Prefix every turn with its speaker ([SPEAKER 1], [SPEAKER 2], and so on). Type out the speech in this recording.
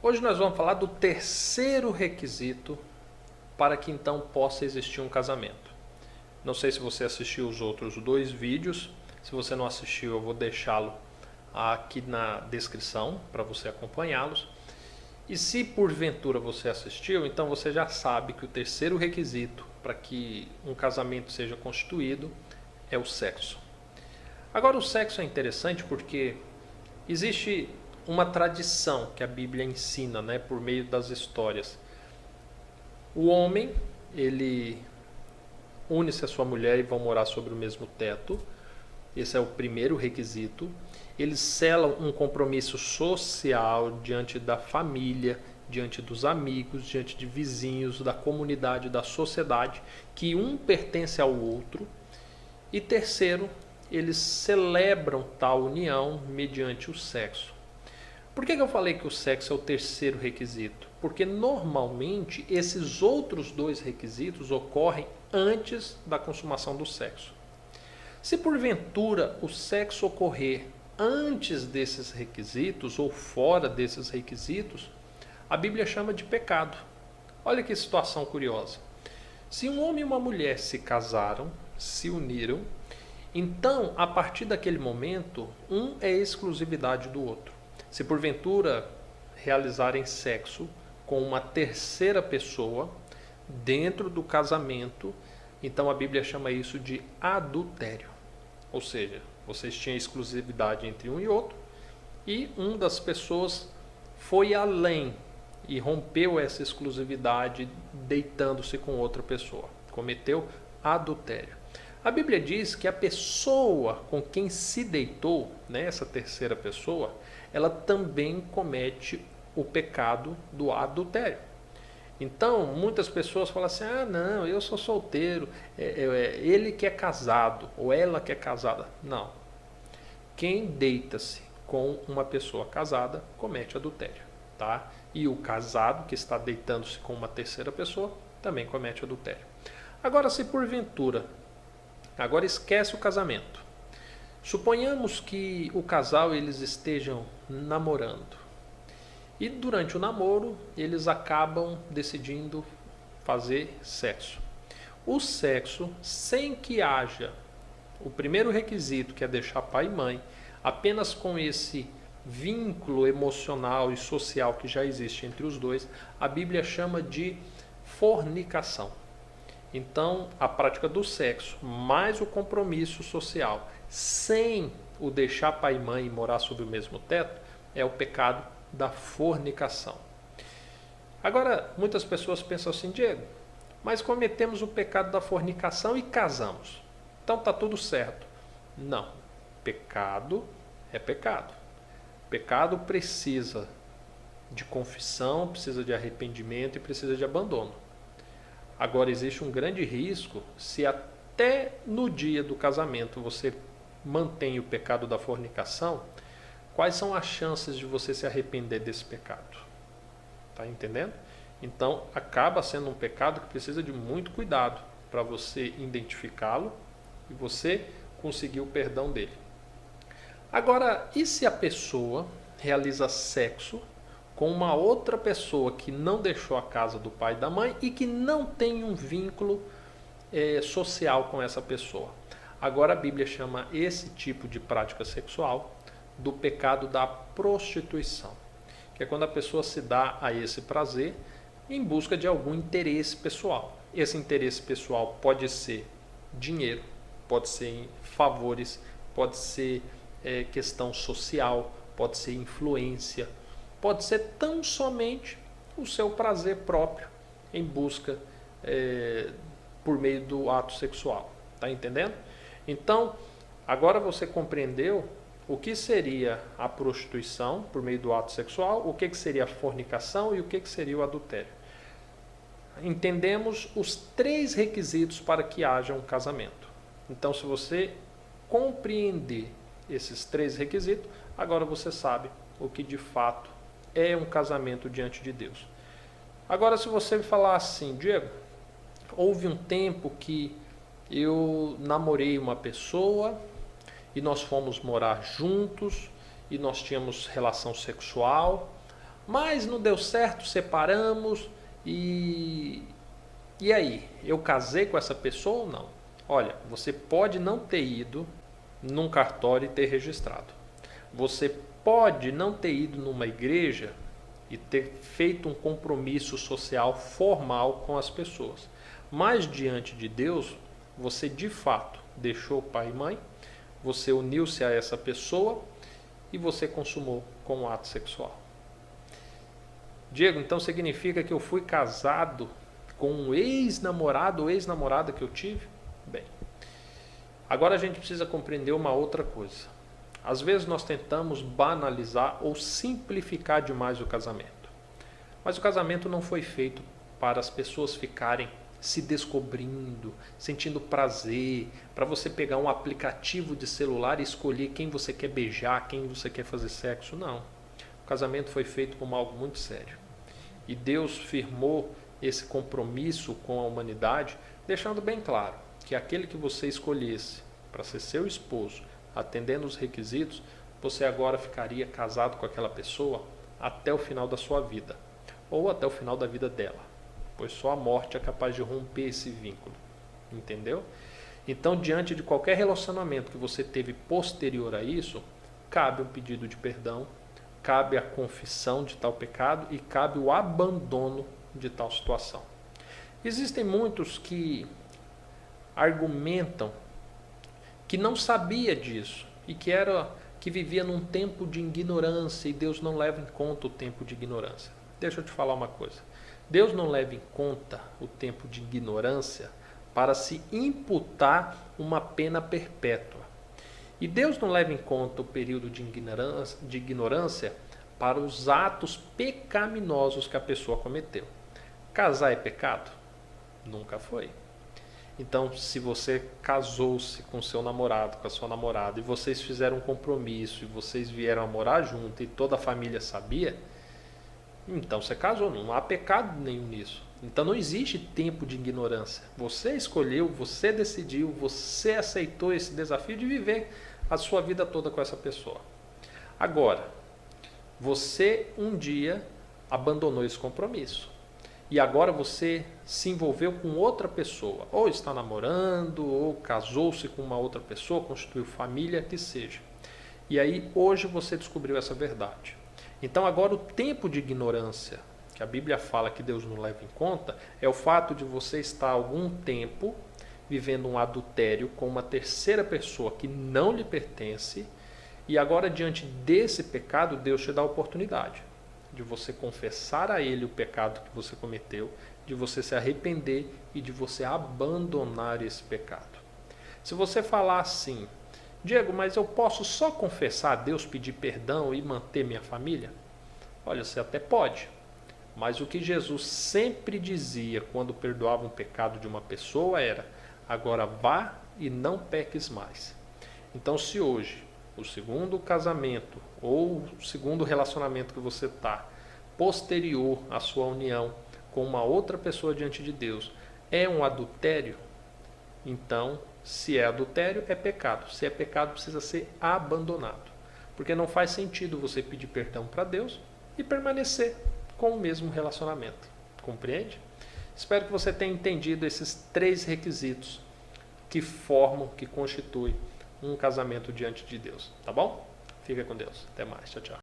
[SPEAKER 1] Hoje nós vamos falar do terceiro requisito para que então possa existir um casamento. Não sei se você assistiu os outros dois vídeos. Se você não assistiu, eu vou deixá-lo aqui na descrição para você acompanhá-los. E se porventura você assistiu, então você já sabe que o terceiro requisito para que um casamento seja constituído é o sexo. Agora, o sexo é interessante porque existe uma tradição que a Bíblia ensina, né, por meio das histórias. O homem, ele une-se à sua mulher e vão morar sobre o mesmo teto. Esse é o primeiro requisito. Eles selam um compromisso social diante da família, diante dos amigos, diante de vizinhos, da comunidade, da sociedade, que um pertence ao outro. E terceiro, eles celebram tal união mediante o sexo. Por que eu falei que o sexo é o terceiro requisito? Porque normalmente esses outros dois requisitos ocorrem antes da consumação do sexo. Se porventura o sexo ocorrer antes desses requisitos ou fora desses requisitos, a Bíblia chama de pecado. Olha que situação curiosa. Se um homem e uma mulher se casaram, se uniram, então a partir daquele momento, um é exclusividade do outro. Se porventura realizarem sexo com uma terceira pessoa dentro do casamento, então a Bíblia chama isso de adultério. Ou seja, vocês tinham exclusividade entre um e outro e uma das pessoas foi além e rompeu essa exclusividade deitando-se com outra pessoa. Cometeu adultério. A Bíblia diz que a pessoa com quem se deitou, né, essa terceira pessoa, ela também comete o pecado do adultério. Então, muitas pessoas falam assim, não, eu sou solteiro, ele que é casado, ou ela que é casada. Não. Quem deita-se com uma pessoa casada, comete adultério. Tá? E o casado que está deitando-se com uma terceira pessoa, também comete adultério. Agora, se porventura, agora esquece o casamento. Suponhamos que o casal eles estejam namorando. E durante o namoro, eles acabam decidindo fazer sexo. O sexo, sem que haja o primeiro requisito, que é deixar pai e mãe, apenas com esse vínculo emocional e social que já existe entre os dois, a Bíblia chama de fornicação. Então, a prática do sexo, mais o compromisso social, sem o deixar pai e mãe morar sob o mesmo teto, é o pecado da fornicação. Agora, muitas pessoas pensam assim, Diego, mas cometemos o pecado da fornicação e casamos. Então está tudo certo. Não. Pecado é pecado. Pecado precisa de confissão, precisa de arrependimento e precisa de abandono. Agora, existe um grande risco se até no dia do casamento você mantém o pecado da fornicação. Quais são as chances de você se arrepender desse pecado? Tá entendendo? Então, acaba sendo um pecado que precisa de muito cuidado para você identificá-lo e você conseguir o perdão dele. Agora, e se a pessoa realiza sexo com uma outra pessoa que não deixou a casa do pai e da mãe e que não tem um vínculo social com essa pessoa? Agora a Bíblia chama esse tipo de prática sexual do pecado da prostituição, que é quando a pessoa se dá a esse prazer em busca de algum interesse pessoal. Esse interesse pessoal pode ser dinheiro, pode ser em favores, pode ser questão social, pode ser influência, pode ser tão somente o seu prazer próprio em busca por meio do ato sexual. Tá entendendo? Então, agora você compreendeu o que seria a prostituição por meio do ato sexual, o que seria a fornicação e o que seria o adultério. Entendemos os três requisitos para que haja um casamento. Então, se você compreender esses três requisitos, agora você sabe o que de fato é um casamento diante de Deus. Agora, se você me falar assim, Diego, houve um tempo que eu namorei uma pessoa e nós fomos morar juntos e nós tínhamos relação sexual, Mas não deu certo, separamos e aí? Eu casei com essa pessoa ou não? Olha, você pode não ter ido num cartório e ter registrado. Você pode não ter ido numa igreja e ter feito um compromisso social formal com as pessoas. Mas diante de Deus, você de fato deixou pai e mãe, você uniu-se a essa pessoa e você consumou com um ato sexual. Diego, então significa que eu fui casado com um ex-namorado ou ex-namorada que eu tive? Bem, agora a gente precisa compreender uma outra coisa. Às vezes nós tentamos banalizar ou simplificar demais o casamento. Mas o casamento não foi feito para as pessoas ficarem se descobrindo, sentindo prazer, para você pegar um aplicativo de celular e escolher quem você quer beijar, quem você quer fazer sexo. Não. O casamento foi feito como algo muito sério. E Deus firmou esse compromisso com a humanidade, deixando bem claro que aquele que você escolhesse para ser seu esposo, atendendo os requisitos, você agora ficaria casado com aquela pessoa até o final da sua vida, ou até o final da vida dela, pois só a morte é capaz de romper esse vínculo, entendeu? Então, diante de qualquer relacionamento que você teve posterior a isso, cabe um pedido de perdão, cabe a confissão de tal pecado e cabe o abandono de tal situação. Existem muitos que argumentam que não sabia disso e que vivia num tempo de ignorância e Deus não leva em conta o tempo de ignorância. Deixa eu te falar uma coisa. Deus não leva em conta o tempo de ignorância para se imputar uma pena perpétua. E Deus não leva em conta o período de ignorância para os atos pecaminosos que a pessoa cometeu. Casar é pecado? Nunca foi. Então, se você casou-se com seu namorado, com a sua namorada, e vocês fizeram um compromisso, e vocês vieram a morar junto, e toda a família sabia, então você casou, não há pecado nenhum nisso. Então não existe tempo de ignorância. Você escolheu, você decidiu, você aceitou esse desafio de viver a sua vida toda com essa pessoa. Agora, você um dia abandonou esse compromisso. E agora você se envolveu com outra pessoa. Ou está namorando, ou casou-se com uma outra pessoa, constituiu família, que seja. E aí hoje você descobriu essa verdade. Então agora o tempo de ignorância, que a Bíblia fala que Deus não leva em conta, é o fato de você estar algum tempo vivendo um adultério com uma terceira pessoa que não lhe pertence, e agora diante desse pecado Deus te dá a oportunidade de você confessar a Ele o pecado que você cometeu, de você se arrepender e de você abandonar esse pecado. Se você falar assim, Diego, mas eu posso só confessar a Deus, pedir perdão e manter minha família? Olha, você até pode, mas o que Jesus sempre dizia quando perdoava um pecado de uma pessoa era: agora vá e não peques mais. Então, se hoje o segundo casamento ou o segundo relacionamento que você está, posterior à sua união com uma outra pessoa diante de Deus, é um adultério, então, se é adultério, é pecado. Se é pecado, precisa ser abandonado. Porque não faz sentido você pedir perdão para Deus e permanecer com o mesmo relacionamento. Compreende? Espero que você tenha entendido esses 3 requisitos que formam, que constituem um casamento diante de Deus. Tá bom? Fica com Deus. Até mais. Tchau, tchau.